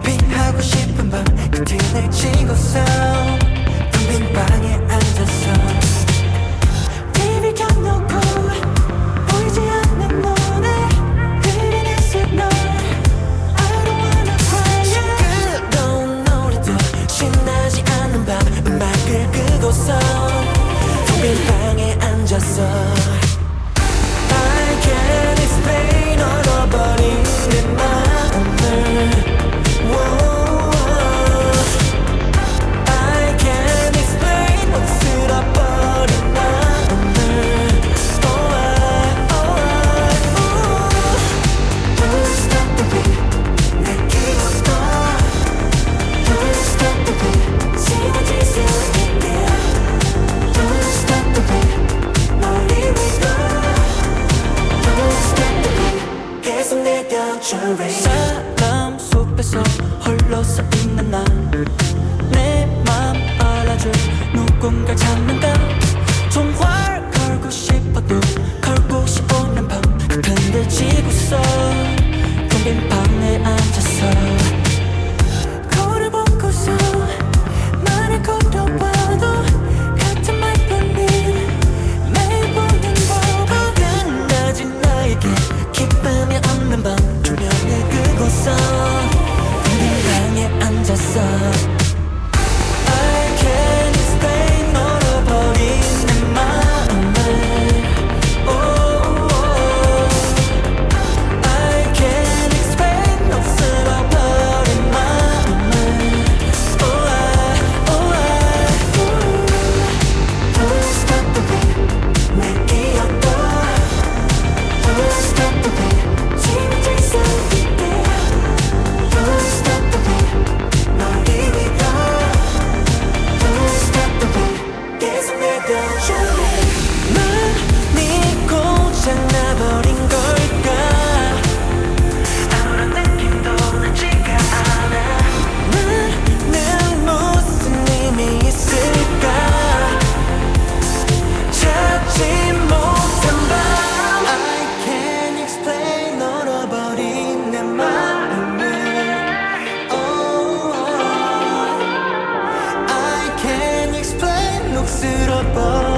피하고 싶은 밤 끝을 치고서 텅 빈 방에 앉아서 TV 켜놓고 보이지 않는 눈에 그리는 널 I don't wanna cry 시끄러운 노래도 신나지 않는 밤 음악을 끄고서 텅 빈 방에 앉아서 I can't explain 얼어버린 내 마음을 I can't explain 못쓸어버린 마음을 Don't stop the beat 내 기억도 Don't stop the beat 지워질 수 있게 Don't stop the beat 머리 위로 Don't stop the beat 계속 내려줘 사람 숲에서 홀로 서 있는 나 내 맘 알아줄 누군가 찾는가 전화를 걸고 싶어도 걸고 싶어오는 밤 흔들 지고서 텅 빈 방에 앉아서 거울을 보고서 말을 걸어봐도 같은 말뿐인 매일 보는 법 끝나지 나에게 기쁨이 없는 밤 조명을 끄고서 텅 빈 방에 앉아서 I can't explain 얼어버린 내 마음을 I can't explain 녹슬어버린 마음을 Don't stop the beat 내 기억도 Don't stop the beat 지워질 수 있게 Don't stop the beat 머리 위로 Don't stop the beat 계속 내려줘 난 믿고 장나버린 걸까 아무런 느낌도 나지가 않아 나는 무슨 의미 있을까 찾지 못한 밤 I can't explain 얼어버린 내 마음을 I can't explain 녹슬어버린